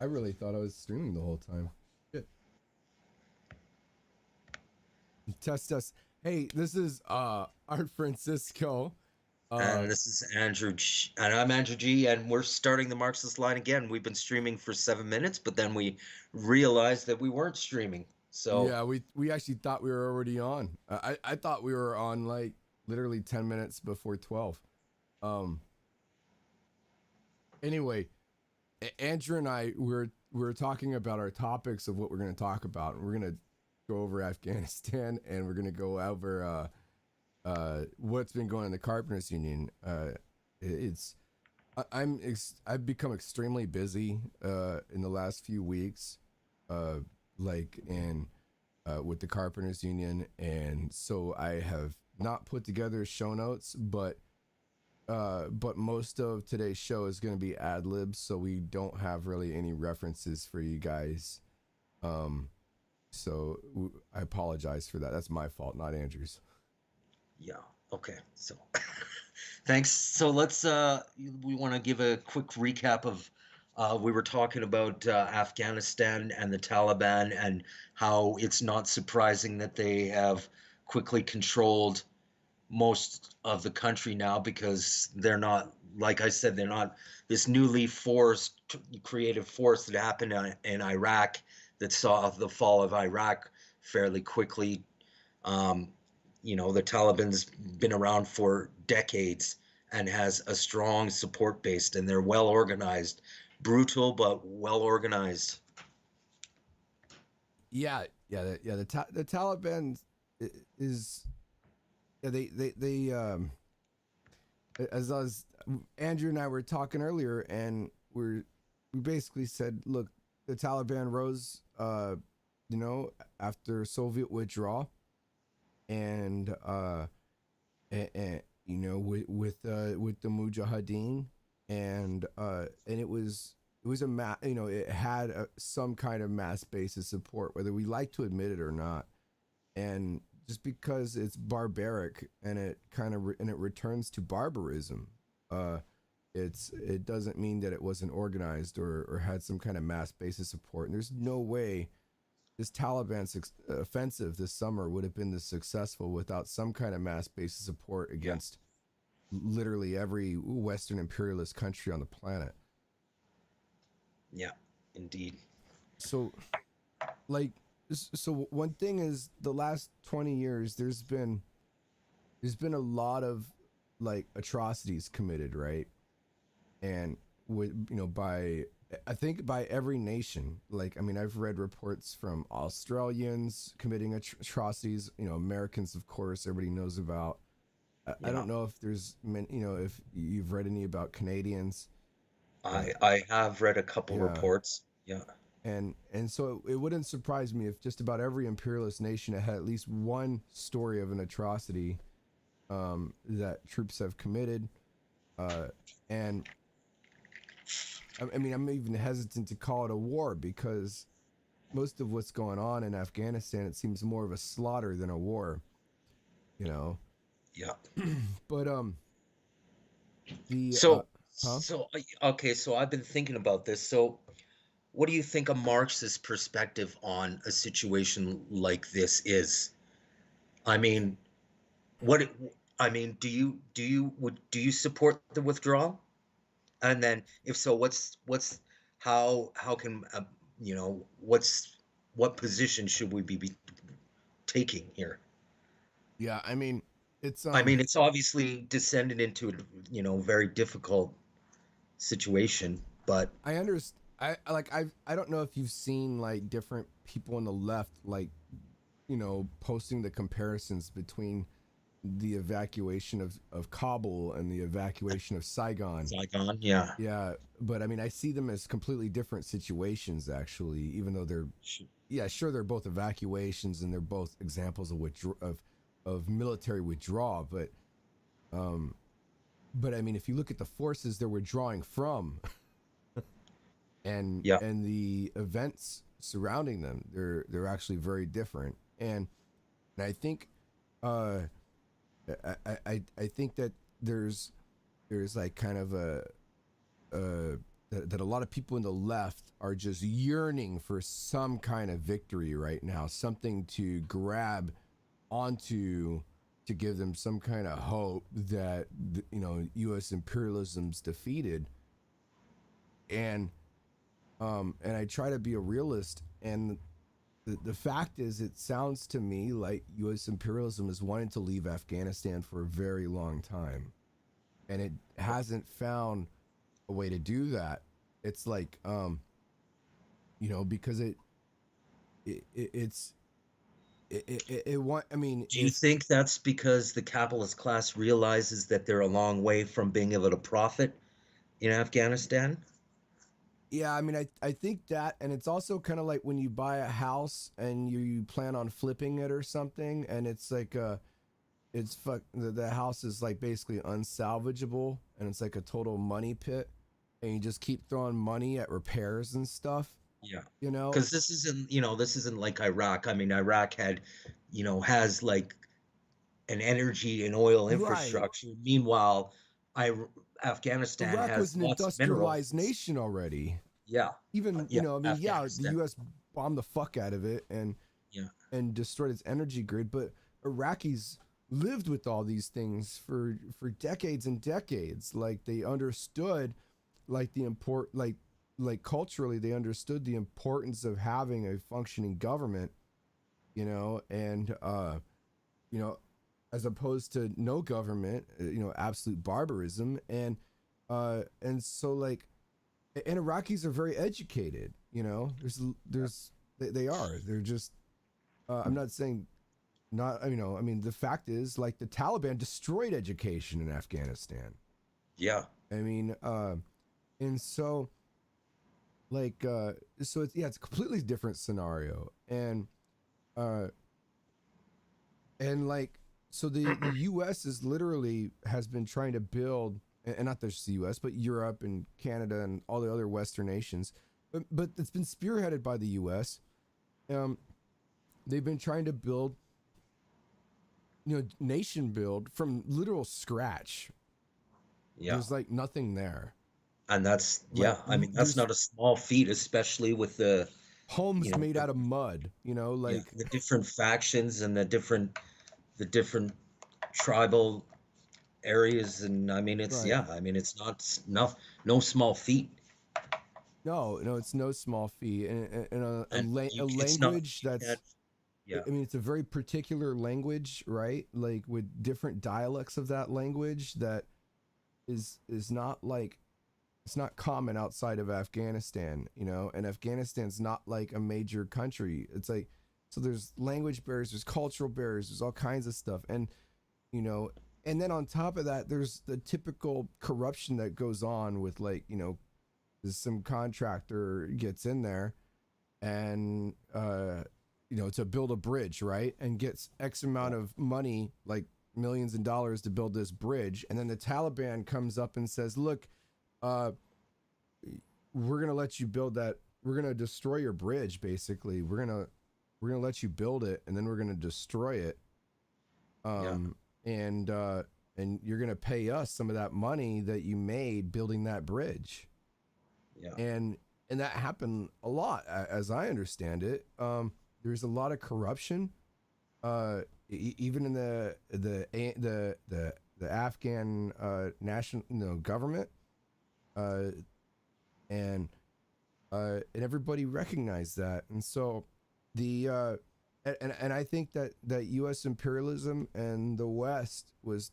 I really thought I was streaming the whole time. Shit. Test test. Hey, this is Art Francisco. Uh And this is Andrew G, and I'm Andrew G, and we're starting the Marxist line again. We've been streaming for 7 minutes, but then we realized that we weren't streaming. So, yeah, we actually thought we were already on. I thought we were on like literally 10 minutes before 12. Um anyway, Andrew and I we were talking about our topics of what we're going to talk about. And we're going to go over Afghanistan and we're going to go over what's been going on in the Carpenters Union. It's I've become extremely busy in the last few weeks, uh, like in with the Carpenters Union, and so I have not put together show notes, but most of today's show is going to be ad libs, so we don't have really any references for you guys. Um, so I apologize for that. That's my fault, not Andrew's. yeah, okay. So, thanks. So let's we want to give a quick recap of we were talking about Afghanistan and the Taliban and how it's not surprising that they have quickly controlled most of the country now because they're not, like I said, they're not this newly forced creative force that happened in Iraq that saw the fall of Iraq fairly quickly. Um, the Taliban's been around for decades and has a strong support base, and they're well organized, brutal but well organized. The Taliban is yeah, they as I was Andrew and I were talking earlier, and we basically said, look, the Taliban rose, after Soviet withdrawal, and with the Mujahideen, and it was it had some kind of mass basis support, whether we like to admit it or not, and just because it's barbaric and it returns to barbarism, uh, it doesn't mean that it wasn't organized or had some kind of mass basis support. And there's no way this offensive this summer would have been this successful without some kind of mass basis support Yeah, against literally every Western imperialist country on the planet. yeah, indeed. So, like, so one thing is the last 20 years, there's been a lot of like atrocities committed, right? And with by I think by every nation. Like, I mean, I've read reports from Australians committing atrocities. Americans, of course, everybody knows about. I Yeah. don't know if there's many, if you've read any about Canadians. Uh, I have read a couple yeah, reports. Yeah. and so it wouldn't surprise me if just about every imperialist nation had at least one story of an atrocity that troops have committed. And I mean, I'm even hesitant to call it a war because most of what's going on in Afghanistan, it seems more of a slaughter than a war, you know. Yeah. But the So, huh? okay, so I've been thinking about this. So, what do you think a Marxist perspective on a situation like this is? I mean, what it- I mean, do you support the withdrawal? And then if so, what's how can what position should we be taking here? Yeah, I mean, it's I mean, it's obviously descended into a, very difficult situation, but I understand. I don't know if you've seen like different people on the left, like, posting the comparisons between the evacuation of Kabul and the evacuation of Saigon. Saigon, yeah. Yeah, but I mean, I see them as completely different situations, actually, even though yeah, sure, they're both evacuations and they're both examples of of military withdrawal, um, but I mean, if you look at the forces they're withdrawing from, and Yeah, the events surrounding them, they're actually very different, and I think, uh, I think that there's like kind of a that a lot of people in the left are just yearning for some kind of victory right now, something to grab onto to give them some kind of hope that U.S. imperialism's defeated. And I try to be a realist, and the fact is, it sounds to me like U.S. imperialism has wanted to leave Afghanistan for a very long time, and it hasn't found a way to do that. It's like, because it want. I mean, Do you think that's because the capitalist class realizes that they're a long way from being able to profit in Afghanistan? yeah. I mean, I think that, and it's also kind of like when you buy a house and you plan on flipping it or something, and it's like the house is like basically unsalvageable, and it's like a total money pit, and you just keep throwing money at repairs and stuff. Yeah. You know, Because this isn't like Iraq. I mean, Iraq has like an energy and oil right? infrastructure. Meanwhile, I Afghanistan Iraq was has an lots of minerals. industrialized nation already. Yeah. Even Yeah, I mean, yeah, the Afghanistan. U.S. bombed the fuck out of it Yeah. and destroyed its energy grid, but Iraqis lived with all these things for decades and decades. Like they understood, like the like culturally, they understood the importance of having a functioning government. And you know, as opposed to no government, absolute barbarism, and so like, and Iraqis are very educated. There's they are. They're just. I'm not saying not. I mean, the fact is, like, the Taliban destroyed education in Afghanistan. Yeah. I mean, and so like, so it's a completely different scenario, uh, and like, so the U.S. is literally has been trying to build, and not just the U.S. but Europe and Canada and all the other Western nations, but it's been spearheaded by the U.S. Um, they've been trying to build, nation build from literal scratch. Yeah. There's like nothing there. And that's, Like yeah, I mean, that's there's not a small feat, especially with the, homes made out of mud. yeah, Like the different factions and the different tribal areas. And I mean, right. I mean, it's no small feat. No, it's no small feat, and And a it's not, language you can't, that's. yeah, I mean, it's a very particular language, right? Like with different dialects of that language that is not like it's not common outside of Afghanistan, and Afghanistan's not like a major country. It's like, so there's language barriers, there's cultural barriers, there's all kinds of stuff, you know, and then on top of that, there's the typical corruption that goes on with, like, some contractor gets in there and to build a bridge, right, and gets X amount of money, like millions of dollars, to build this bridge, and then the Taliban comes up and says, look, uh we're gonna let you build that, we're gonna destroy your bridge, basically, we're gonna let you build it, and then we're gonna destroy it, yeah, um and you're gonna pay us some of that money that you made building that bridge. yeah, And that happened a lot, as I understand it. There's a lot of corruption, even in the Afghan national government, uh, and everybody recognized that. And so the and I think that U.S. imperialism and the West was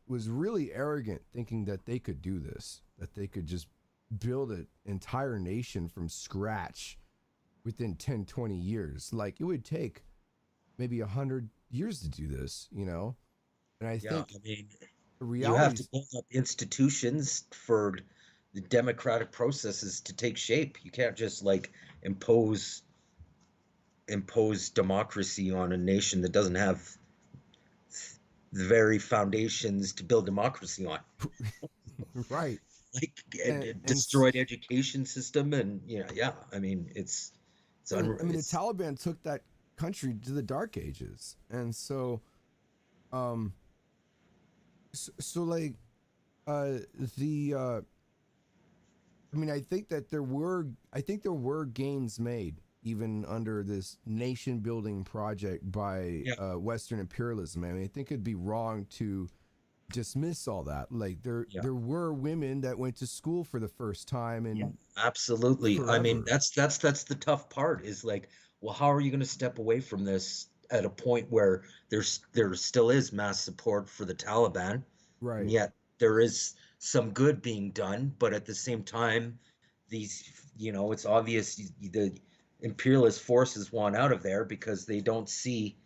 really arrogant, thinking that they could do this, that they could just build an entire nation from scratch within 10-20 years. Like, it would take maybe 100 years to do this, and I yeah. think I mean, the you have to realities. build up institutions for the democratic processes to take shape. You can't just like impose democracy on a nation that doesn't have the very foundations to build democracy on. Right. Like and a and destroyed education system, and yeah. I mean, it's I mean, the Taliban took that country to the dark ages, and so um so like, uh the I mean, I think there were gains made even under this nation building project by Yeah, Western imperialism. I mean, I think it'd be wrong to dismiss all that. Like yeah, there were women that went to school for the first time yeah, in absolutely. I mean, forever. that's the tough part is like, well, how are you going to step away from this at a point where there still is mass support for the Taliban, and Right. yet there is some good being done, but at the same time, these, it's obvious the imperialist forces want out of there because they don't see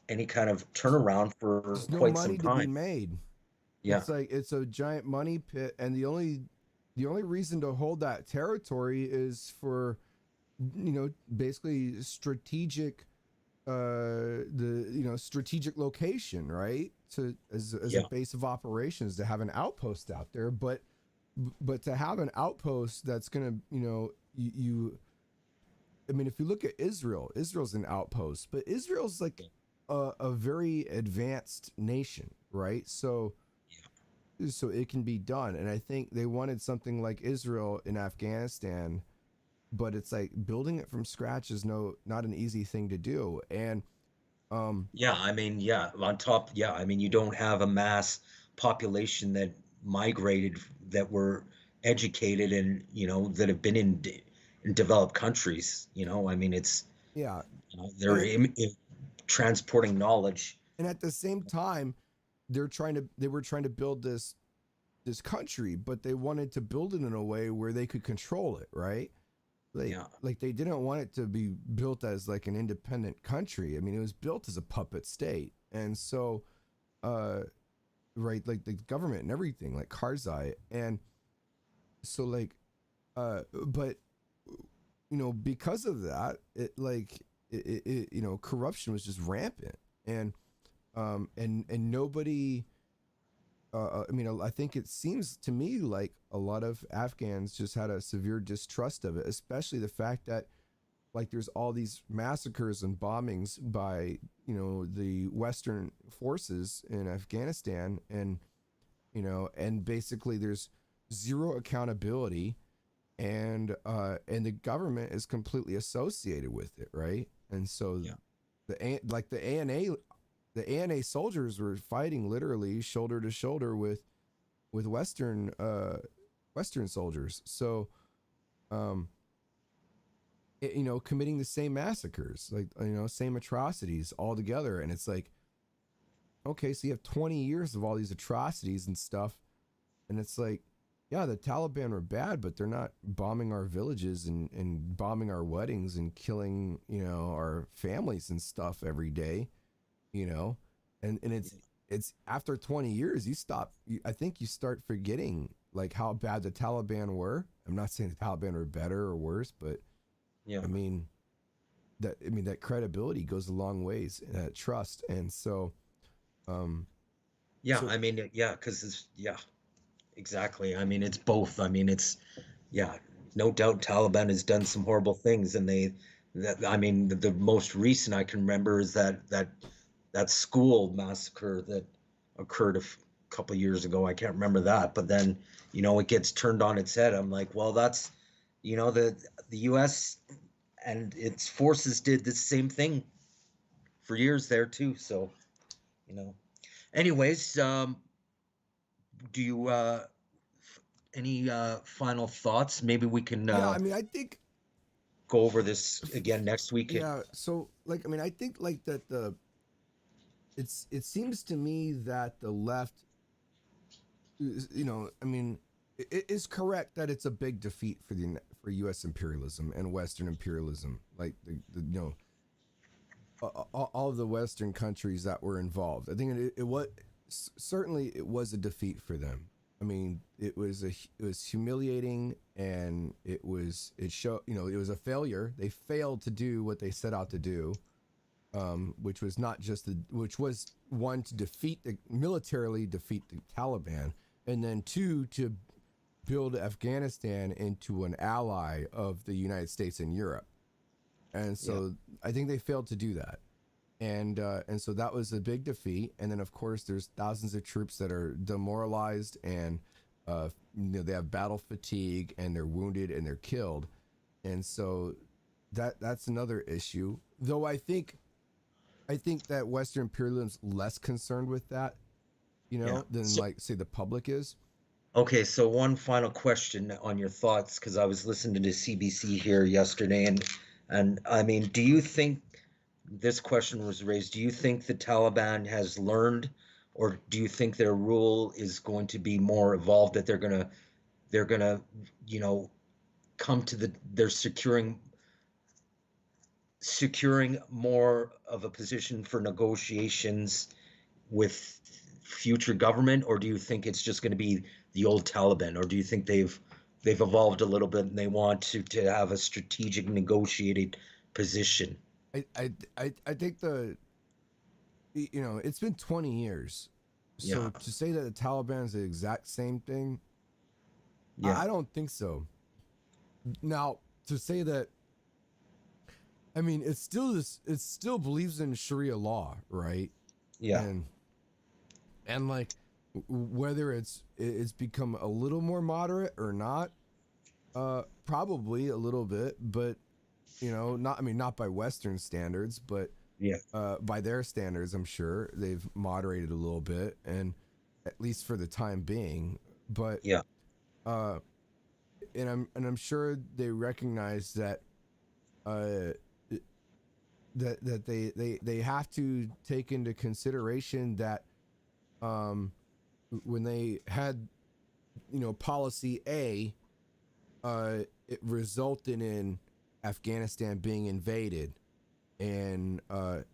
any kind of turnaround for There's no quite some money to be time. made. Yeah, It's like it's a giant money pit, and the only reason to hold that territory is for basically strategic the strategic location, right? To as a yeah, base of operations to have an outpost out there, but to have an outpost that's gonna you I mean, if you look at Israel, Israel's an outpost, but Israel's like yeah, a very advanced nation, right? So it can be done, and I think they wanted something like Israel in Afghanistan, but it's like building it from scratch is not an easy thing to do, and um yeah. I mean, yeah. On top, yeah. I mean, you don't have a mass population that migrated, that were educated, and that have been in developed countries. I mean, it's yeah, they're and transporting knowledge. and at the same time they were trying to build this country, but they wanted to build it in a way where they could control it, right? Yeah, Like they didn't want it to be built as like an independent country. I mean, it was built as a puppet state. And so uh right, like the government and everything, like Karzai. And so like but because of that, corruption was just rampant. And nobody I mean, I think it seems to me like a lot of Afghans just had a severe distrust of it, especially the fact that like there's all these massacres and bombings by the Western forces in Afghanistan, and basically there's zero accountability, and the government is completely associated with it, right? And so yeah, the ANA soldiers were fighting literally shoulder to shoulder with Western soldiers. So um committing the same massacres, like same atrocities all together. And it's like, okay, so you have 20 years of all these atrocities and stuff, and it's like, yeah, the Taliban are bad, but they're not bombing our villages and bombing our weddings and killing our families and stuff every day, you know and it's after 20 years I think you start forgetting like how bad the Taliban were. I'm not saying the Taliban are better or worse, but yeah, I mean that credibility goes a long ways, that trust. And so um yeah. so I mean, yeah, because yeah, exactly. I mean, it's both. I mean, it's yeah, no doubt Taliban has done some horrible things, and I mean, the most recent I can remember is that school massacre that occurred couple years ago. I can't remember that, but then it gets turned on its head. I'm like, well, that's the U.S. and its forces did the same thing for years there too. So you know, anyways, do you any final thoughts? Maybe we can yeah, I mean, I think go over this again next week. yeah, so like I mean, I think like that it seems to me that the left I mean, it is correct that it's a big defeat for U.S. imperialism and Western imperialism, like all of the Western countries that were involved. I think it was certainly it was a defeat for them. I mean, it was humiliating, and it showed it was a failure. They failed to do what they set out to do, which was not just which was one, to militarily defeat the Taliban, and then two, to build Afghanistan into an ally of the United States and Europe. And Yeah, so I think they failed to do that. And so that was a big defeat. And then of course there's thousands of troops that are demoralized, and They have battle fatigue and they're wounded and they're killed, and so that's another issue. Though I think that Western imperialism's less concerned with that, Yeah. than So, like say the public is. okay, so one final question on your thoughts, because I was listening to CBC here yesterday, and I mean, do you think this question was raised? Do you think the Taliban has learned, or do you think their rule is going to be more evolved, that they're gonna, you know, come to they're securing more of a position for negotiations with future government, or do you think it's just going to be the old Taliban, or do you think they've evolved a little bit and they want to have a strategic negotiated position? I think it's been 20 years, Yeah, so to say that the Taliban is the exact same thing, yeah, I don't think so. Now, to say that, I mean, it's still this, it still believes in Sharia law, right? yeah, And like whether it's become a little more moderate or not, probably a little bit, but not, I mean, not by Western standards, but yeah, by their standards, I'm sure they've moderated a little bit, and at least for the time being. But yeah, uh, I'm sure they recognize that uh, they have to take into consideration that um, when they had policy A, it resulted in Afghanistan being invaded and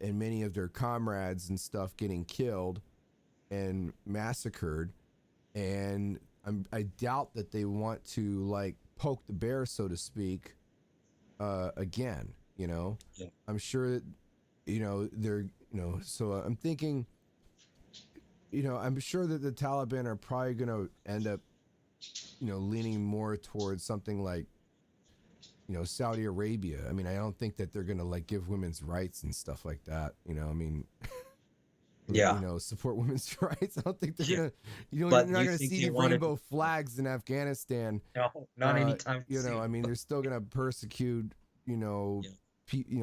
many of their comrades and stuff getting killed and massacred, and I doubt that they want to like poke the bear, so to speak, again. yeah, I'm sure that they're so I'm thinking I'm sure that the Taliban are probably going to end up leaning more towards something like Saudi Arabia. I mean, I don't think that they're gonna like give women's rights and stuff like that. I mean, yeah, support women's rights. I don't think they're yeah. gonna, you're But not you gonna think see they any wanted? rainbow flags in Afghanistan. No, not anytime I soon. mean, they're still gonna persecute, you know, Yeah,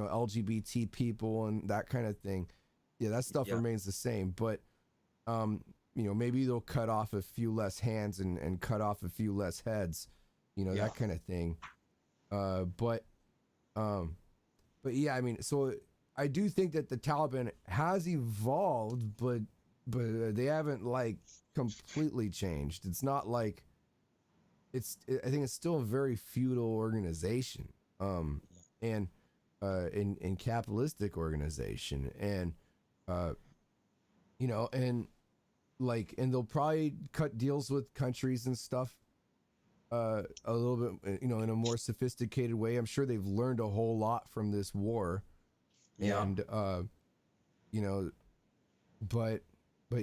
LGBT people and that kind of thing. Yeah, that stuff yeah, remains the same, but maybe they'll cut off a few less hands and cut off a few less heads, yeah, that kind of thing. Uh, but um, but yeah, I mean, so I do think that the Taliban has evolved, but they haven't like completely changed. It's not like I think it's still a very feudal organization, and in capitalistic organization, and uh, and like, and they'll probably cut deals with countries and stuff a little bit, in a more sophisticated way. I'm sure they've learned a whole lot from this war, yeah, and you know, but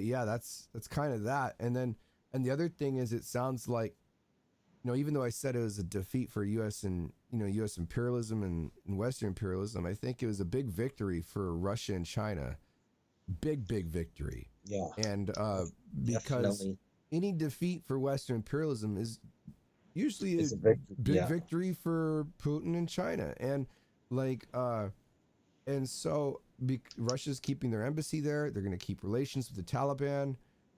yeah, that's kind of that. And then and the other thing is, it sounds like even though I said it was a defeat for U.S. and U.S. imperialism and Western imperialism, I think it was a big victory for Russia and China. Big victory, yeah. and because Definitely any defeat for Western imperialism is usually a is a victory. big Yeah, victory for Putin and China, and like and so Russia's keeping their embassy there. They're going to keep relations with the Taliban.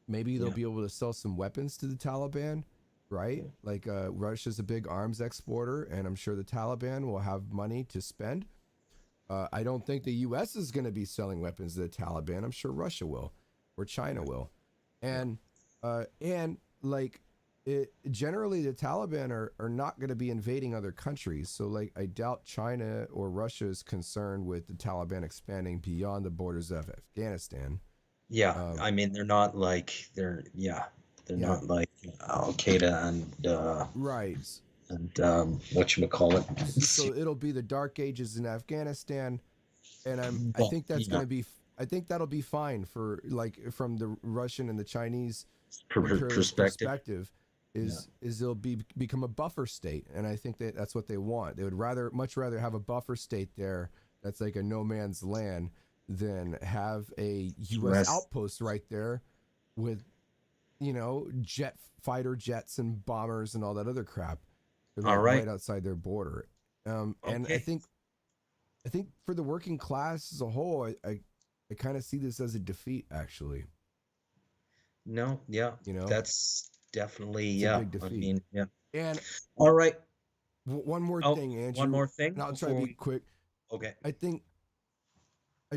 Maybe they'll yeah, be able to sell some weapons to the Taliban, right? Like Russia's a big arms exporter, and I'm sure the Taliban will have money to spend. I don't think the U.S. is going to be selling weapons to the Taliban. I'm sure Russia will, or China will, yeah, and like generally the Taliban are not going to be invading other countries. So like I doubt China or Russia is concerned with the Taliban expanding beyond the borders of Afghanistan. yeah. Um, I mean, they're not like they're yeah, not like Al Qaeda right. and what you call it. So it'll be the dark ages in Afghanistan, and I But think that's going yeah, to be. I think that'll be fine for like from the Russian and the Chinese imperialist perspective. perspective, Yeah, is they'll become a buffer state, and I think that's what they want. They would much rather have a buffer state there that's like a no man's land than have a U.S. U.S. outpost right there with fighter jets and bombers and all that other crap. They're All like right. right outside their border. And I Okay. think for the working class as a whole, I kind of see this as a defeat. Actually, No, yeah, that's definitely, it's a yeah. big I defeat. mean, yeah. And All right. one more Oh, thing, one Andrew, more thing and I'll try to before be we. quick. Okay. I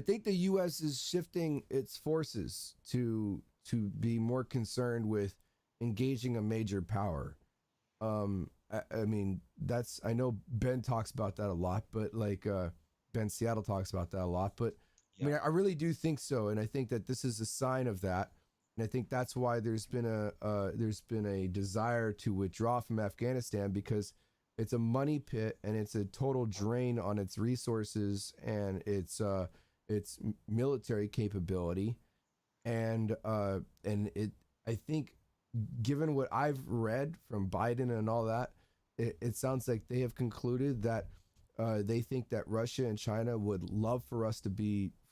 think the U.S. is shifting its forces to be more concerned with engaging a major power. I mean, that's I know Ben talks about that a lot, but like Ben Seattle talks about that a lot, but I Yeah. mean, I really do think so, and I think that this is a sign of that, and I think that's why there's been a desire to withdraw from Afghanistan because it's a money pit and it's a total drain on its resources and its military capability, and it I think given what I've read from Biden and all that, it sounds like they have concluded that they think that Russia and China would love for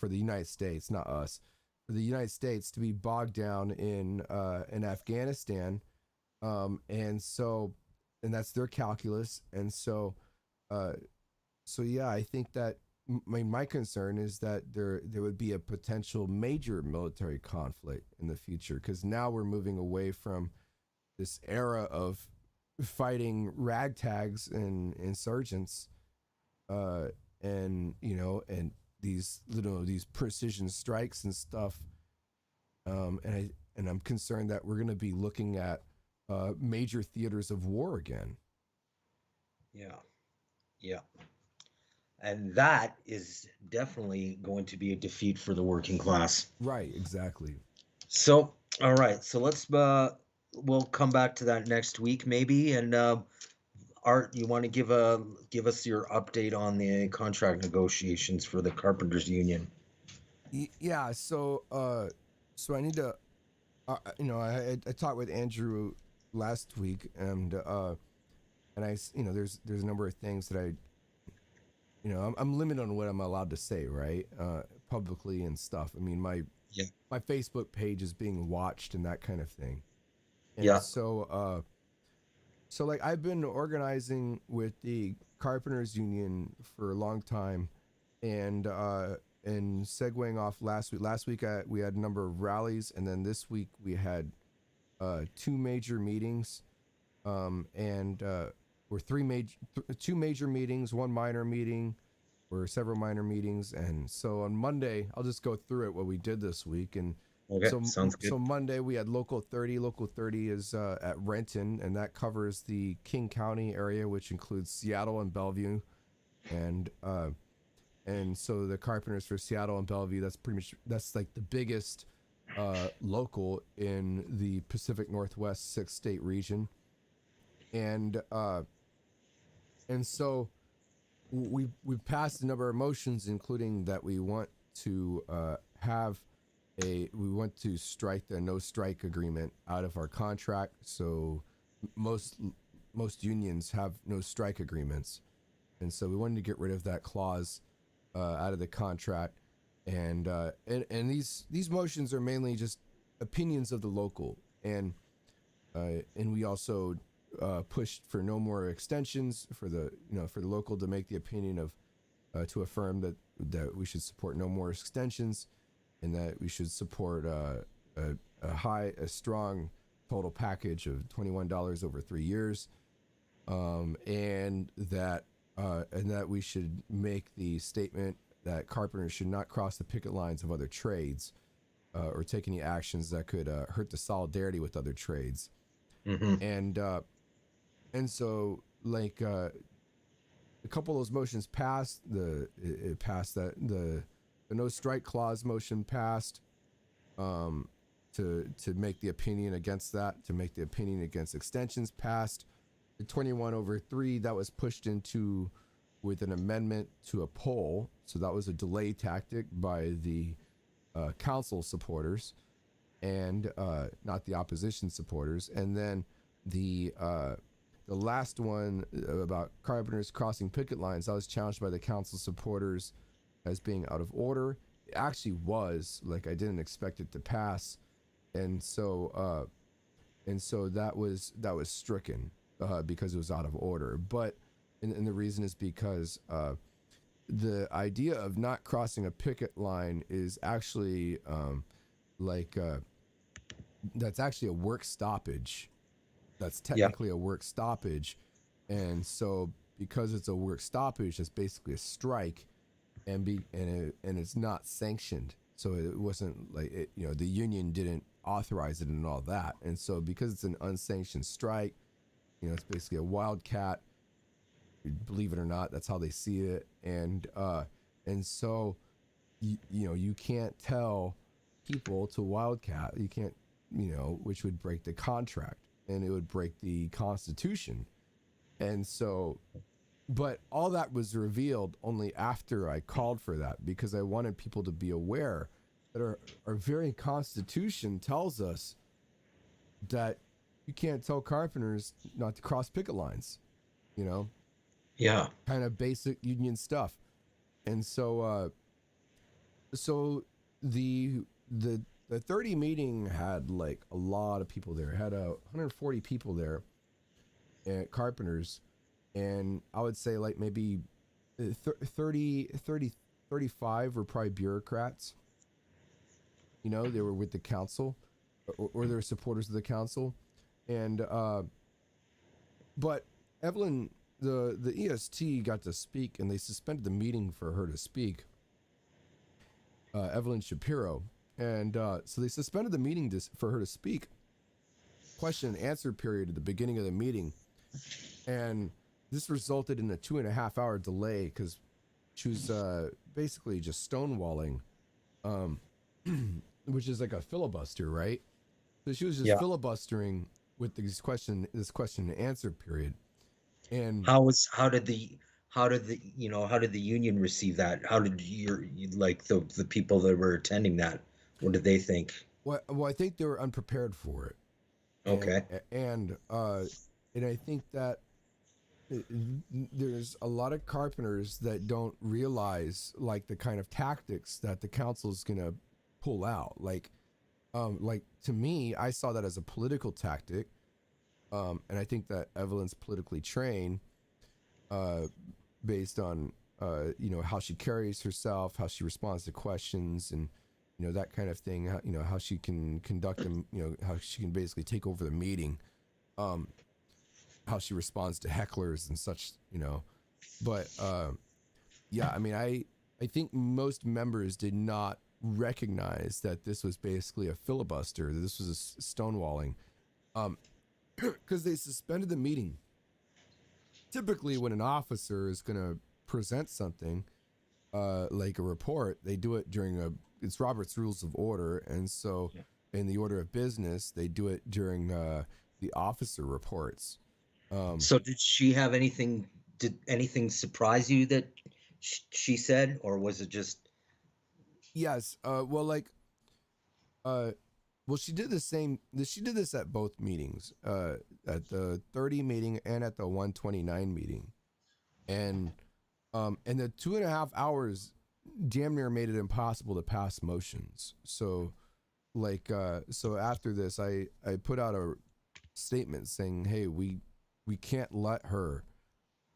the United States, not us, for the United States to be bogged down in Afghanistan, and that's their calculus, and uh, so yeah, I think that my concern is that there would be a potential major military conflict in the future because now we're moving away from this era of fighting ragtags and insurgents, uh, and these precision strikes and stuff. And I'm concerned that we're going to be looking at major theaters of war again. Yeah. Yeah. And that is definitely going to be a defeat for the working class. Right, exactly. So, all right. So we'll come back to that next week maybe. And Art, you want to give us your update on the contract negotiations for the Carpenters Union? Yeah. So I need to, I talked with Andrew last week, and there's a number of things that I'm limited on what I'm allowed to say, right, publicly and stuff. I mean, Yeah. my Facebook page is being watched and that kind of thing, and Yeah. so like I've been organizing with the Carpenters Union for a long time, and segueing off last week. Last week we had a number of rallies, and then this week we had two major meetings, and or two major meetings, one minor meeting, or several minor meetings. And so on Monday, I'll just go through it what we did this week. And Okay. so Sounds good. so Monday we had Local 30. Local 30 is at Renton, and that covers the King County area, which includes Seattle and Bellevue, and so the Carpenters for Seattle and Bellevue. That's like the biggest local in the Pacific Northwest 6-state region, and so we've passed a number of motions, including that we want to we want to strike the no strike agreement out of our contract. So most unions have no strike agreements, and so we wanted to get rid of that clause out of the contract. And these motions are mainly just opinions of the local, and we also pushed for no more extensions for the local to make the opinion of to affirm that we should support no more extensions, and that we should support a strong total package of $21 over 3 years, and that we should make the statement that carpenters should not cross the picket lines of other trades, or take any actions that could hurt the solidarity with other trades. Mm-hmm. And so like a couple of those motions passed. It passed that the no strike clause motion passed, to make the opinion against that, to make the opinion against extensions passed. The 21 over 3, that was pushed into with an amendment to a poll. So that was a delay tactic by the council supporters, and not the opposition supporters. And then the last one about carpenters crossing picket lines, that was challenged by the council supporters as being out of order. It actually was, like, I didn't expect it to pass. And so and so that was stricken because it was out of order. But and the reason is because the idea of not crossing a picket line is actually like that's actually a work stoppage. That's Yeah. technically a work stoppage, and so because it's a work stoppage, it's basically a strike, and it's not sanctioned. So it wasn't like it, the union didn't authorize it and all that, and so because it's an unsanctioned strike, it's basically a wildcat. Believe it or not, that's how they see it, and so you can't tell people to wildcat. You can't, which would break the contract and it would break the Constitution, and so. But all that was revealed only after I called for that, because I wanted people to be aware that our very Constitution tells us that you can't tell carpenters not to cross picket lines, Yeah. kind of basic union stuff. And so the 30 meeting had like a lot of people there. It had 140 people there at Carpenters, and I would say like maybe 35 were probably bureaucrats. They were with the council, or they were supporters of the council, and but Evelyn, the EST got to speak, and they suspended the meeting for her to speak. Evelyn Shapiro, and so they suspended the meeting for her to speak. Question and answer period at the beginning of the meeting, and this resulted in a 2.5-hour delay because she was basically just stonewalling, which is like a filibuster, right? So she was just filibustering with this question and answer period. And how did the union receive that? How did like the people that were attending that? What did they think? well, I think they were unprepared for it. Okay. And I think that there's a lot of carpenters that don't realize like the kind of tactics that the council's gonna pull out. Like to me, I saw that as a political tactic, and I think that Evelyn's politically trained, based on how she carries herself, how she responds to questions, and that kind of thing. How she can conduct them. How she can basically take over the meeting. How she responds to hecklers and such, but yeah, I mean, I think most members did not recognize that this was basically a filibuster, that this was a stonewalling, because they suspended the meeting. Typically, when an officer is going to present something, like a report, they do it during it's Robert's Rules of Order, and so in the order of business, they do it during the officer reports. So did she have anything? Did anything surprise you that she said, or was it just? Yes. She did the same. She did this at both meetings, at the 30 meeting and at the 129 meeting, and the 2.5 hours damn near made it impossible to pass motions. So, so after this, I put out a statement saying, hey, we can't let her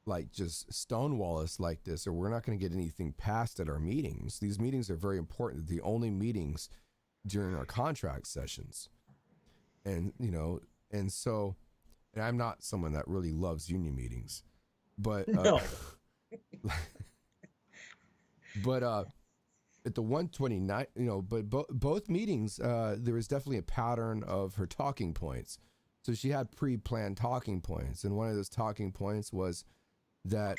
like just stonewall us like this, or we're not going to get anything passed at our meetings. These meetings are very important. They're the only meetings during our contract sessions. And, and so, and I'm not someone that really loves union meetings, but, No. but, at the 129, but both meetings, there was definitely a pattern of her talking points. So she had pre-planned talking points, and one of those talking points was that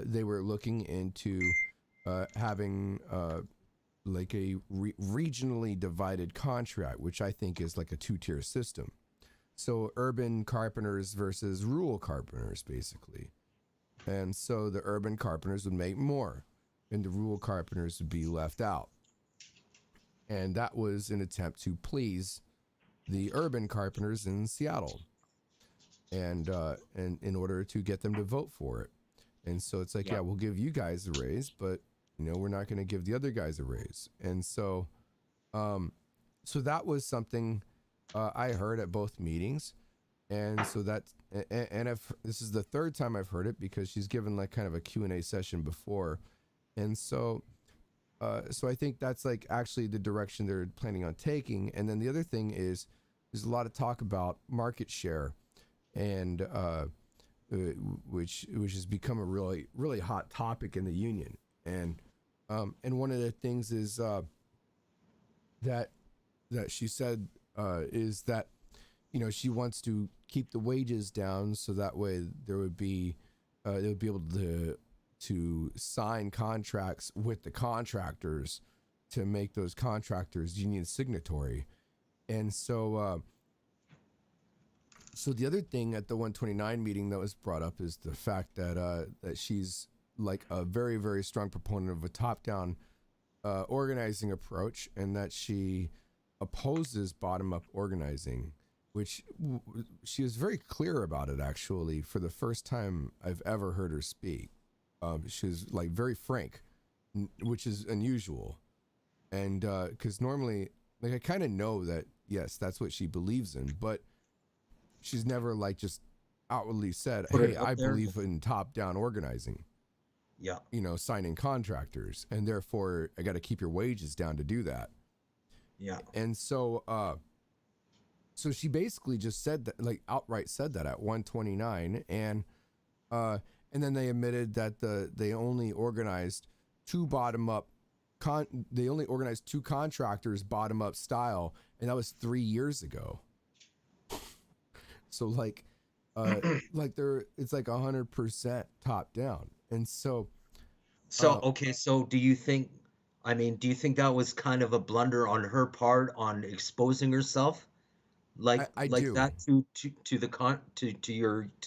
they were looking into having like a regionally divided contract, which I think is like a 2-tier system. So urban carpenters versus rural carpenters, basically. And so the urban carpenters would make more, and the rural carpenters would be left out. And that was an attempt to please the urban carpenters in Seattle, and in order to get them to vote for it. And so it's like, yeah, we'll give you guys a raise, but we're not going to give the other guys a raise. And so, so that was something I heard at both meetings, and so that and this is the third time I've heard it because she's given like kind of a Q&A session before, and so I think that's like actually the direction they're planning on taking. And then the other thing is there's a lot of talk about market share, and which has become a really hot topic in the union. And one of the things is that she said is that she wants to keep the wages down so that way they would be able to sign contracts with the contractors to make those contractors union signatory. And so the other thing at the 129 meeting that was brought up is the fact that she's like a very, very strong proponent of a top-down organizing approach, and that she opposes bottom-up organizing, which she was very clear about it, actually, for the first time I've ever heard her speak. She was like very frank, which is unusual. And because normally, like, I kind of know that, yes, that's what she believes in, but she's never like just outwardly said, Put it hey, out I there. believe in top-down organizing. Yeah. Signing contractors, and therefore I got to keep your wages down to do that. Yeah. And so she basically just said that, like outright said that at 129, and then they admitted that they only organized two contractors bottom up style, and that was 3 years ago. So like it's like 100% top down. And so Okay, so do you think, do you think that was kind of a blunder on her part on exposing herself I like do. that to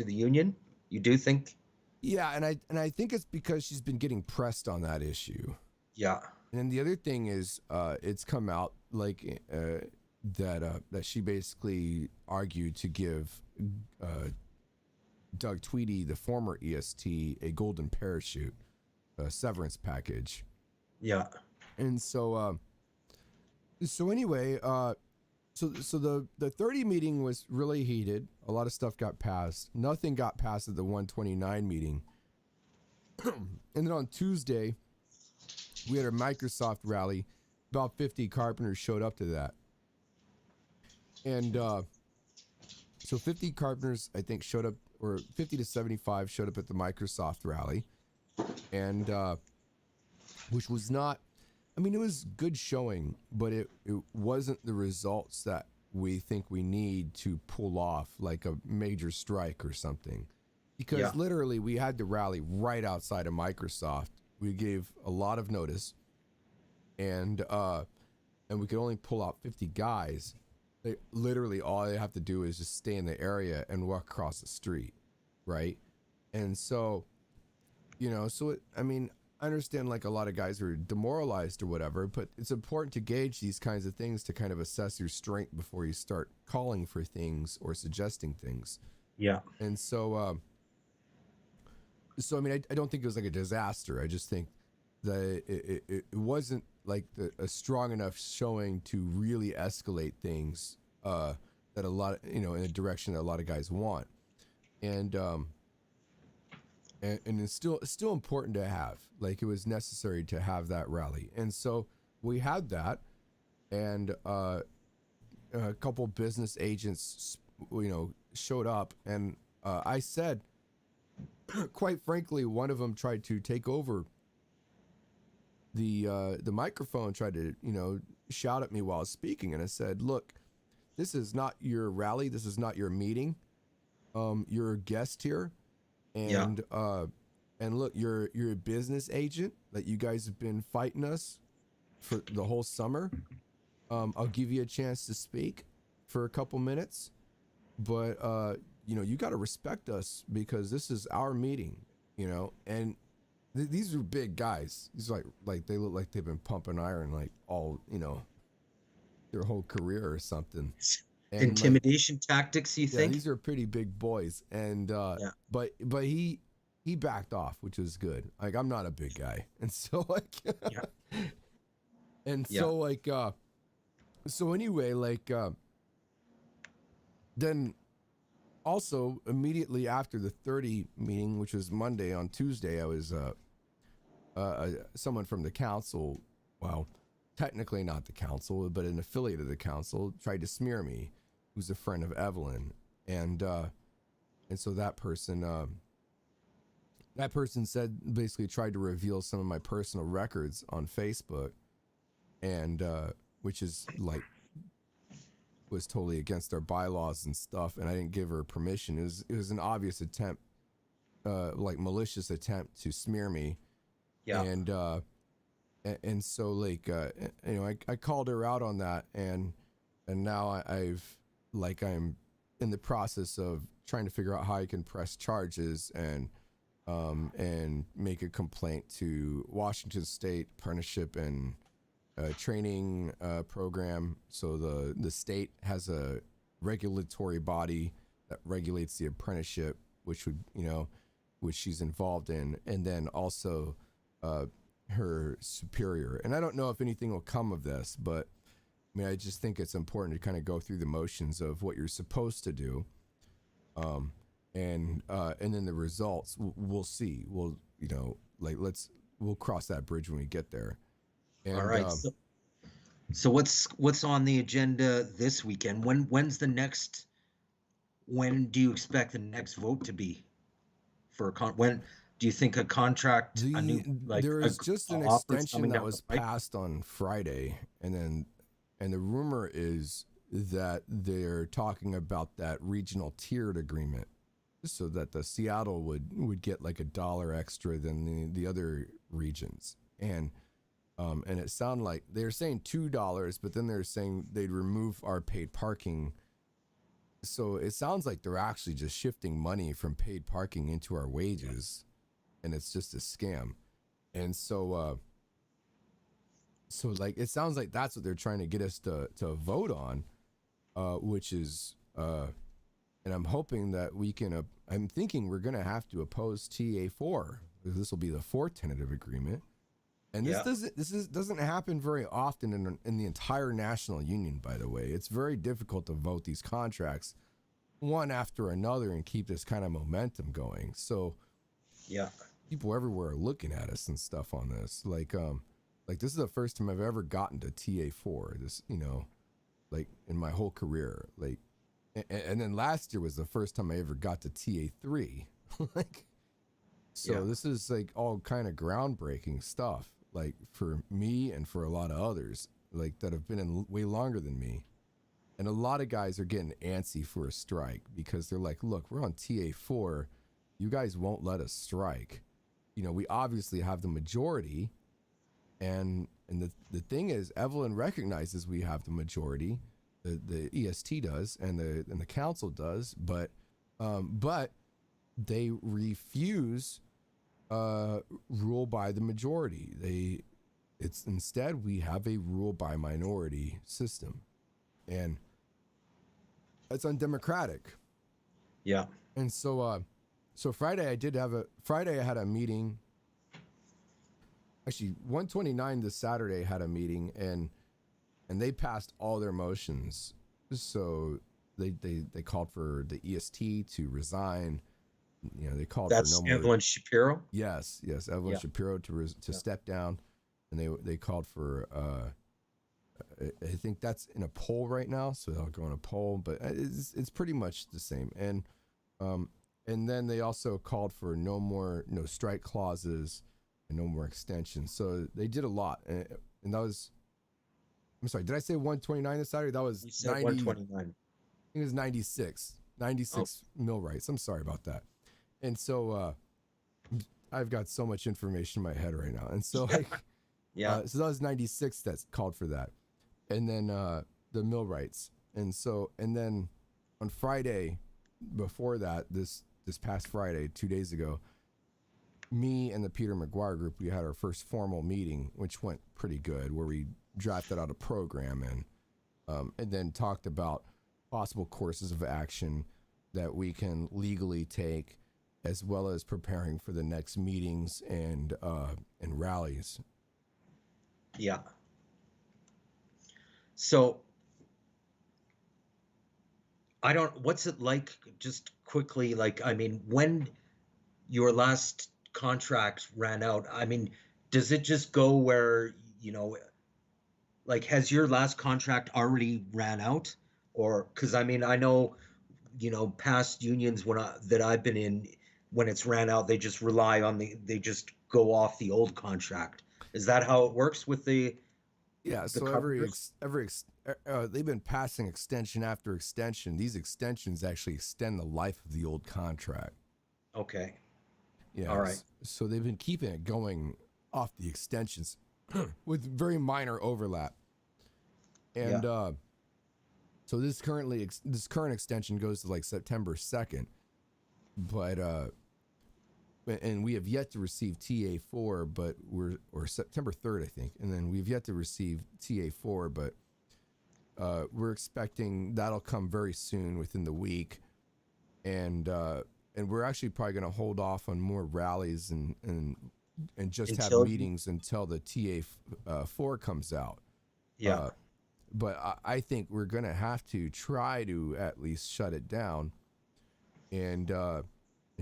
the union? You do think? Yeah, and I think it's because she's been getting pressed on that issue. Yeah. And then the other thing is, it's come out like that she basically argued to give Doug Tweedy, the former EST, a golden parachute, a severance package. Yeah. And so anyway, so the 30 meeting was really heated. A lot of stuff got passed. Nothing got passed at the 129 meeting. And then on Tuesday, we had a Microsoft rally. About 50 carpenters showed up to that. And so 50 carpenters, I think, showed up, or 50 to 75 showed up at the Microsoft rally. And which was not, it was good showing, but it wasn't the results that we think we need to pull off like a major strike or something. Because literally we had the rally right outside of Microsoft. We gave a lot of notice, and we could only pull out 50 guys. Literally all they have to do is just stay in the area and walk across the street, right? And so, I understand like a lot of guys are demoralized or whatever, but it's important to gauge these kinds of things to kind of assess your strength before you start calling for things or suggesting things. Yeah. And so, I don't think it was like a disaster. I just think that it wasn't like a strong enough showing to really escalate things that a lot, in a direction that a lot of guys want. And it's still important to have, like, it was necessary to have that rally. And so we had that, and a couple business agents, showed up, and I said, quite frankly, one of them tried to take over the microphone, tried to, shout at me while I was speaking. And I said, look, this is not your rally. This is not your meeting. You're a guest here. And look, you're a business agent that you guys have been fighting us for the whole summer. I'll give you a chance to speak for a couple minutes, but you got to respect us because this is our meeting, and these are big guys. These are like they look like they've been pumping iron like all, their whole career or something. And intimidation tactics, you think? Yeah, these are pretty big boys. And but he backed off, which was good. Like, I'm not a big guy. And so so anyway, then also immediately after the 30 meeting, which was Monday, on Tuesday, I was someone from the council, well, technically not the council, but an affiliate of the council, tried to smear me, who's a friend of Evelyn. And so that person said, basically tried to reveal some of my personal records on Facebook, and which is like, was totally against our bylaws and stuff, and I didn't give her permission. It was an obvious attempt, like malicious attempt to smear me. Yeah. And so like you know, I called her out on that, and now I'm in the process of trying to figure out how I can press charges and make a complaint to Washington State Apprenticeship and Training Program. So the state has a regulatory body that regulates the apprenticeship, which she's involved in, and then also her superior. And I don't know if anything will come of this, but I mean, I just think it's important to kind of go through the motions of what you're supposed to do, and then the results we'll see. We'll we'll cross that bridge when we get there. And, all right. So what's on the agenda this weekend? When do you expect the next vote to be for when do you think a contract, there was just an extension that was passed on Friday, and the rumor is that they're talking about that regional tiered agreement, so that the Seattle would get like $1 extra than the other regions, and it sounded like they're saying $2, but then they're saying they'd remove our paid parking. So it sounds like they're actually just shifting money from paid parking into our wages, and it's just a scam. And so like it sounds like that's what they're trying to get us to vote on, which is and I'm hoping that we can. I'm thinking we're gonna have to oppose TA4, because this will be the fourth tentative agreement. And this doesn't happen very often in the entire national union, by the way. It's very difficult to vote these contracts one after another and keep this kind of momentum going. So yeah, people everywhere are looking at us and stuff on this. Like this is the first time I've ever gotten to TA4, this, like in my whole career. Like, and then last year was the first time I ever got to TA3. This is like all kind of groundbreaking stuff, like for me and for a lot of others, like that have been in way longer than me. And a lot of guys are getting antsy for a strike because they're like, look, we're on TA4. You guys won't let us strike. We obviously have the majority. And the thing is, Evelyn recognizes we have the majority. The EST does, and the council does, but they refuse rule by the majority. It's instead we have a rule by minority system, and it's undemocratic. Yeah. And so Friday I had a meeting. Actually, 129 this Saturday had a meeting, and they passed all their motions. So they called for the EST to resign. They called for no more. That's Evelyn Shapiro? Yes, Evelyn Shapiro to step down, and they called for. I think that's in a poll right now, so they'll go in a poll, but it's pretty much the same. And then they also called for no strike clauses and no more extensions. So they did a lot, and that was. I'm sorry, did I say 129 this Saturday? That was 90, 129. I think it was 96 mill rights. I'm sorry about that. And so I've got so much information in my head right now. And so so that was 96 that's called for that. And then the mill rights. And then on Friday before that, this past Friday, 2 days ago, me and the Peter McGuire group, we had our first formal meeting, which went pretty good, where we drafted out a program and then talked about possible courses of action that we can legally take, as well as preparing for the next meetings and rallies. Yeah. So I don't, what's it like, just quickly, like, I mean, when your last contract ran out, I mean, does it just go where, you know, like, has your last contract already ran out? Or, because I mean, I know, you know, past unions that I've been in, when it's ran out, they just rely on they just go off the old contract. Is that how it works with Yeah, the so carpenters? they've been passing extension after extension. These extensions actually extend the life of the old contract. Okay. All right. Yes, so they've been keeping it going off the extensions with very minor overlap. Yeah. And so this current extension goes to like September 2nd, but and we have yet to receive TA4, but or September 3rd, I think, and then we've yet to receive TA4, but we're expecting that'll come very soon within the week, and we're actually probably going to hold off on more rallies and just have Until, meetings until the TA4 comes out. yeah. Uh, but I think we're going to have to try to at least shut it down and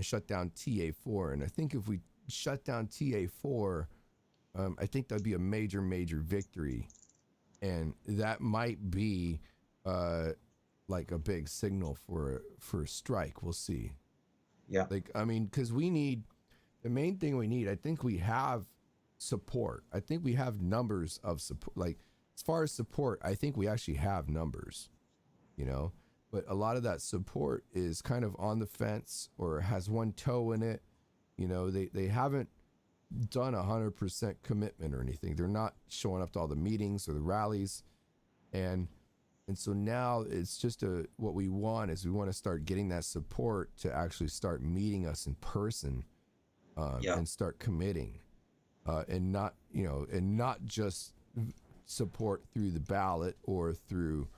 shut down TA4. And I think if we shut down TA4, I think that'd be a major victory, and that might be like a big signal for a strike. We'll see. Yeah. Like, I mean, because we need the main thing we need. I think we have support. I think we have numbers of support. Like, as far as support, I think we actually have numbers. You know, but a lot of that support is kind of on the fence or has one toe in it. You know, they haven't done 100% commitment or anything. They're not showing up to all the meetings or the rallies, and so now it's just what we want is we want to start getting that support to actually start meeting us in person, Yeah. and start committing, and not, you know, and not just support through the ballot or through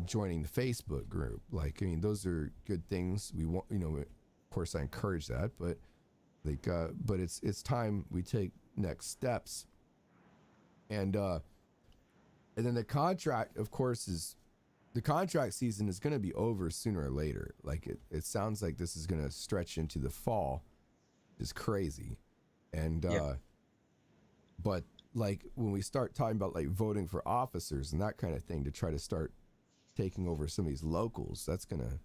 joining the Facebook group. Like, I mean, those are good things. We want, you know, of course, I encourage that, but like, but it's time we take next steps, and then the contract, of course, is the contract season is going to be over sooner or later. Like, it sounds like this is going to stretch into the fall, is crazy, and Yeah. but like when we start talking about like voting for officers and that kind of thing to try to start taking over some of these locals, that's gonna,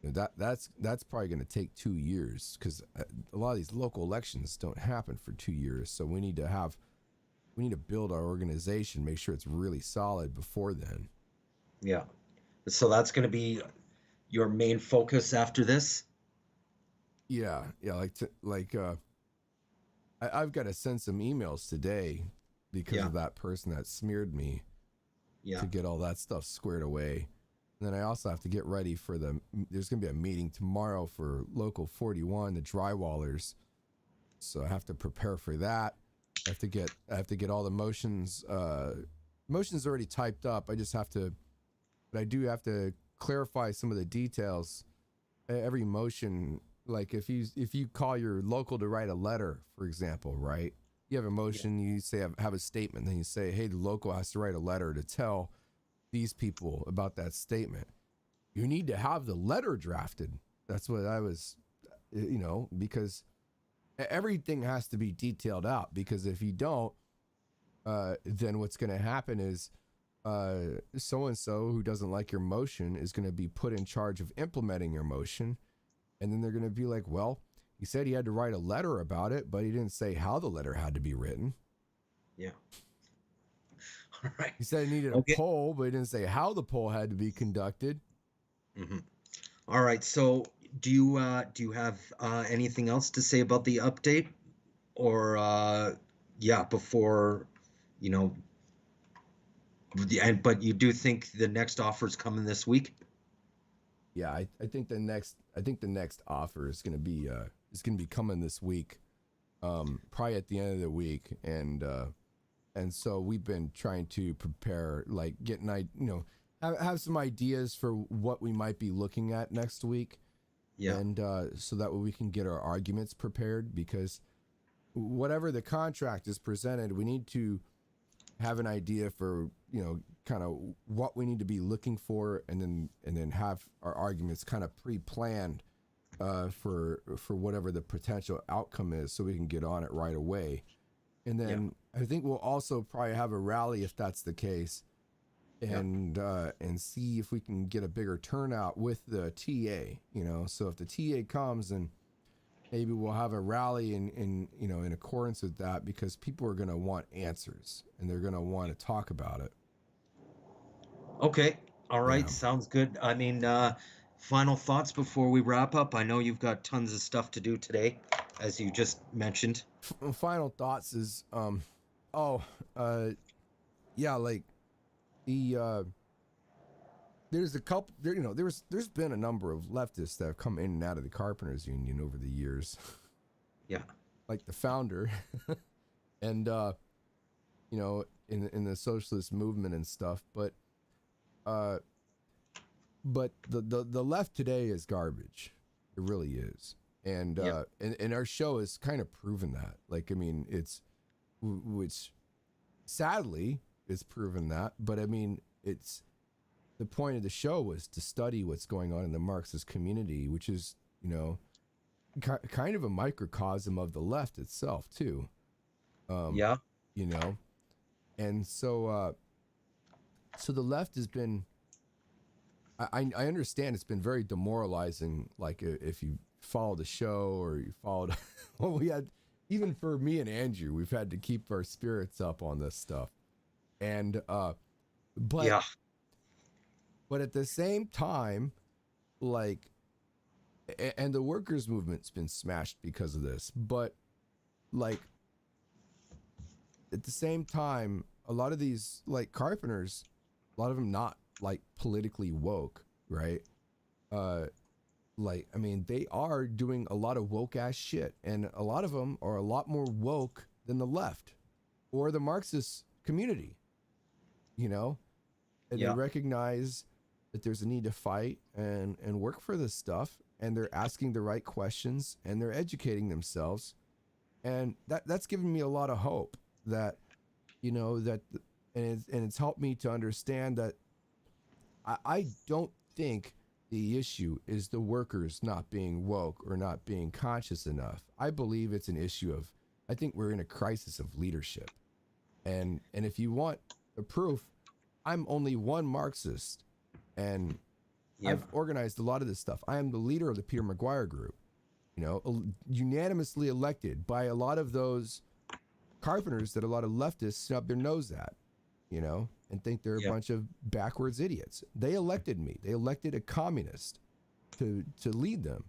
you know, that's probably gonna take 2 years, because a lot of these local elections don't happen for 2 years. So we need to build our organization, make sure it's really solid before then. Yeah. So that's going to be your main focus after this? Yeah, I've got to send some emails today because Yeah. of that person that smeared me, Yeah. to get all that stuff squared away. And then I also have to get ready for there's going to be a meeting tomorrow for Local 41, the drywallers. So I have to prepare for that. I have to get all the motions. Motions already typed up. But I do have to clarify some of the details. Every motion, like if you call your local to write a letter, for example, right? You have a Yeah. motion, you say have a statement, then you say, hey, the local has to write a letter to tell these people about that statement. You need to have the letter drafted. That's what I was, you know, because everything has to be detailed out. Because if you don't, then what's going to happen is so and so who doesn't like your motion is going to be put in charge of implementing your motion. And then they're going to be like, well, he said he had to write a letter about it, but he didn't say how the letter had to be written. Yeah. All right. He said he needed a Okay. poll, but he didn't say how the poll had to be conducted. Hmm. All right. So do you have anything else to say about the update, or yeah, before, you know, and but you do think the next offer is coming this week? Yeah, I think the next offer is gonna be coming this week, probably at the end of the week, and so we've been trying to prepare, like getting have some ideas for what we might be looking at next week, Yeah. and so that way we can get our arguments prepared, because whatever the contract is presented, we need to have an idea for, you know, kind of what we need to be looking for, and then have our arguments kind of pre-planned for whatever the potential outcome is, so we can get on it right away. And then I think we'll also probably have a rally if that's the case, and see if we can get a bigger turnout with the TA. You know, so if the TA comes, and maybe we'll have a rally in you know, in accordance with that, because people are going to want answers and they're going to want to talk about it. Okay. All right. Yeah. Sounds good. I mean, final thoughts before we wrap up. I know you've got tons of stuff to do today, as you just mentioned. Final thoughts is yeah, like the there's a couple there, you know, there's been a number of leftists that have come in and out of the Carpenters Union over the years. Yeah. Like the founder and you know, in the socialist movement and stuff, but the left today is garbage. It really is. And and our show has kind of proven that. Like, I mean, it's, which sadly is proven that, but I mean, it's, the point of the show was to study what's going on in the Marxist community, which is, you know, kind of a microcosm of the left itself too. You know, and so so the left has been, I understand it's been very demoralizing. Like, if you follow the show, or you followed, well, we had, even for me and Andrew, we've had to keep our spirits up on this stuff. And but at the same time, like, and the workers' movement's been smashed because of this, but like, at the same time, a lot of these, like, carpenters, a lot of them not like politically woke, right? Like, I mean, they are doing a lot of woke ass shit, and a lot of them are a lot more woke than the left or the Marxist community, you know? And they recognize that there's a need to fight and work for this stuff, and they're asking the right questions, and they're educating themselves. And that's given me a lot of hope that, you know, that, and it's helped me to understand that I don't think the issue is the workers not being woke or not being conscious enough. I believe it's an issue of, I think we're in a crisis of leadership. And if you want the proof, I'm only one Marxist, and I've organized a lot of this stuff. I am the leader of the Peter McGuire group, you know, unanimously elected by a lot of those carpenters that a lot of leftists snub their nose at, you know, and think they're a bunch of backwards idiots. They elected me. They elected a communist to lead them.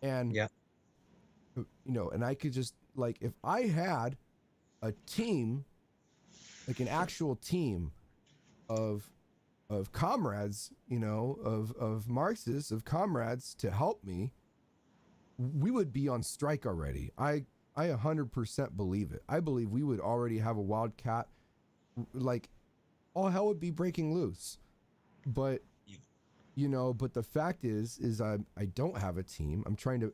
And, you know, and I could just, like, if I had a team, like an actual team of comrades, you know, of Marxists, of comrades to help me, we would be on strike already. I 100% believe it. I believe we would already have a wildcat, like, all hell would be breaking loose. But, you know, but the fact is I don't have a team.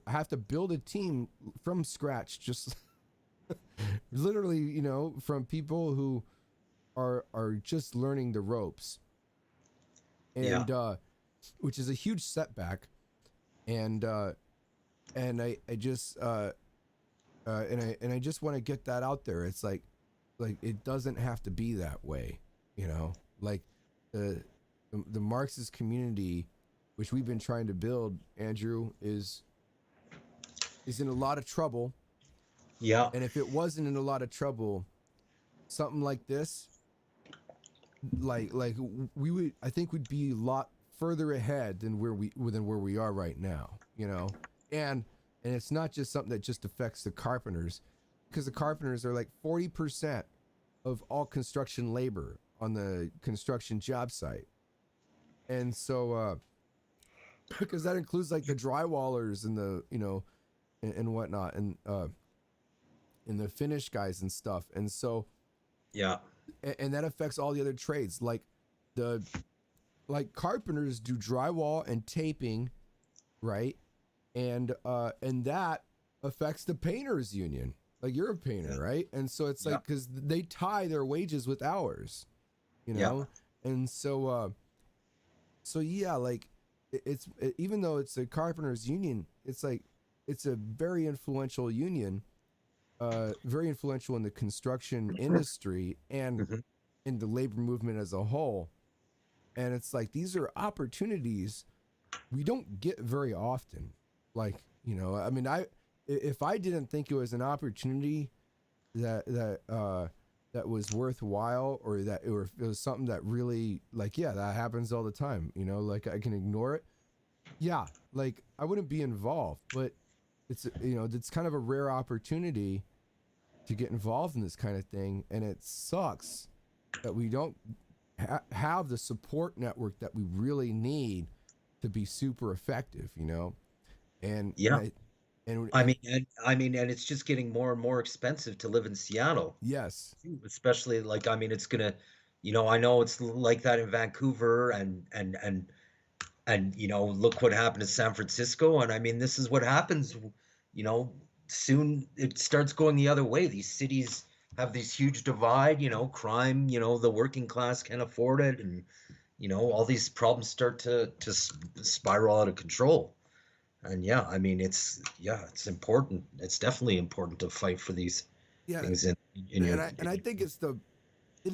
I have to build a team from scratch, just literally, you know, from people who are just learning the ropes. And which is a huge setback. And I just and I just want to get that out there. It's like it doesn't have to be that way, you know. Like the Marxist community, which we've been trying to build, Andrew, is in a lot of trouble. Yeah. And if it wasn't in a lot of trouble, something like this, like we would, I think, would be a lot further ahead than where we are right now, you know. And it's not just something that just affects the carpenters, because the carpenters are like 40% of all construction labor on the construction job site. And so, because that includes like the drywallers and the, you know, and whatnot, and the finish guys and stuff. And so, and that affects all the other trades. Like carpenters do drywall and taping, right? And that affects the painters union. Like you're a painter, right? And so it's Yeah. like because they tie their wages with hours, you Yeah. know, and so yeah, like even though it's a carpenters union, it's like it's a very influential union, very influential in the construction industry and Mhm. in the labor movement as a whole. And it's like these are opportunities we don't get very often. Like, I mean, if I didn't think it was an opportunity that was worthwhile, or that it was something that really, like, yeah, that happens all the time, like I can ignore it. Yeah, like I wouldn't be involved, but it's kind of a rare opportunity to get involved in this kind of thing, and it sucks that we don't have the support network that we really need to be super effective, and and Yeah. I and I and mean, and it's just getting more and more expensive to live in Seattle, yes, too, especially like, I mean, it's gonna, I know it's like that in Vancouver and look what happened to San Francisco. And I mean, this is what happens, you know, soon it starts going the other way. These cities have these huge divide, crime, the working class can't afford it, and all these problems start to spiral out of control. And yeah, I mean, it's important. It's definitely important to fight for these yeah, things in and your, I think it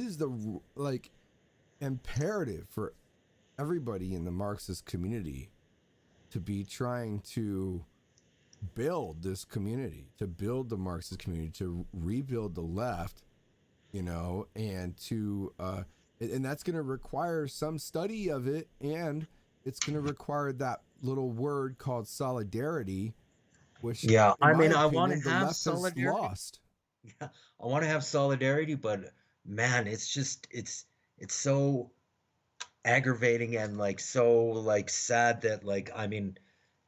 is the like imperative for everybody in the Marxist community to be trying to build this community, to build the Marxist community, to rebuild the left, and and that's going to require some study of it, and it's going to require that little word called solidarity, which, yeah. in I my mean, I want to opinion, the have left has solidarity. lost. Yeah, I want to have solidarity, but man, it's so aggravating and like so like sad that, like, I mean,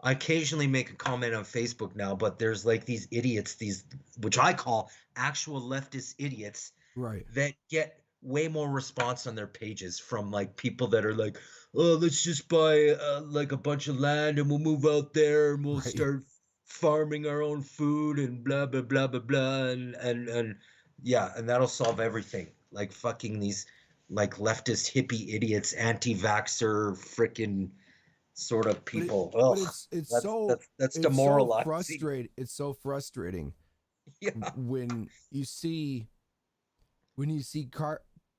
I occasionally make a comment on Facebook now, but there's like these idiots, these which I call actual leftist idiots, Right, that get way more response on their pages from like people that are like, oh, let's just buy like a bunch of land and we'll move out there and we'll right. start farming our own food and blah blah blah blah blah, and yeah, and that'll solve everything. Like fucking these like leftist hippie idiots, anti-vaxxer freaking sort of But people. but Ugh, that's it's so demoralizing. frustrating. It's so frustrating Yeah, when you see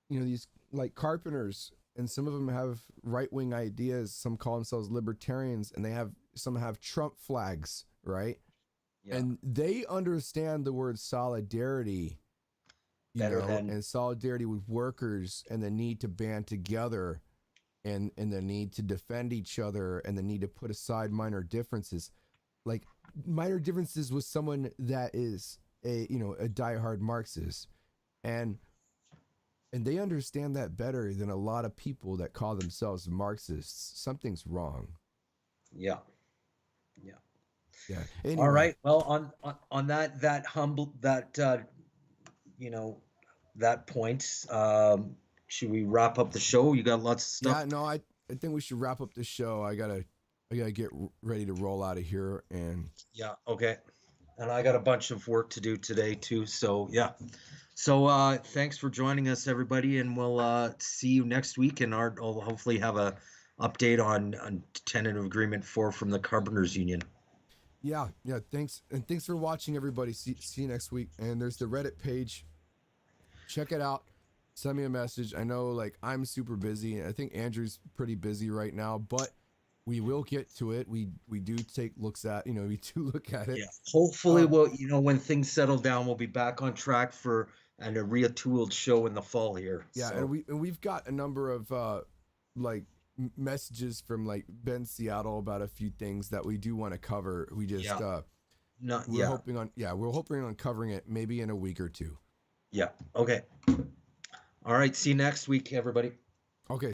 these like carpenters, and some of them have right wing ideas. Some call themselves libertarians, and some have Trump flags, right? yeah, And they understand the word solidarity, better than and solidarity with workers, and the need to band together, and the need to defend each other, and the need to put aside minor differences, like minor differences with someone that is a diehard Marxist, and they understand that better than a lot of people that call themselves Marxists. Something's wrong. yeah, yeah. Yeah. All Anyway, right. Well, on that humble that you know that point, should we wrap up the show? You got lots of stuff. yeah, no, I think we should wrap up the show. I gotta get ready to roll out of here, and Yeah. Okay. And I got a bunch of work to do today too. So yeah. So thanks for joining us, everybody, and we'll see you next week. And I'll hopefully have a update on tentative agreement 4 from the Carpenters Union. yeah, thanks, and thanks for watching, everybody. See you next week. And there's the Reddit page. Check it out. Send me a message. I know, like, I'm super busy. I think Andrew's pretty busy right now, but we will get to it. We do take looks at, we do look at it. Yeah. Hopefully, Um, we'll, when things settle down, we'll be back on track for a retooled show in the fall here. yeah, So and we've got a number of like messages from like Ben Seattle about a few things that we do want to cover. We just yeah, no, we're yeah, hoping on we're hoping on covering it maybe in a week or two. yeah. Okay. All right. See you next week, everybody. Okay.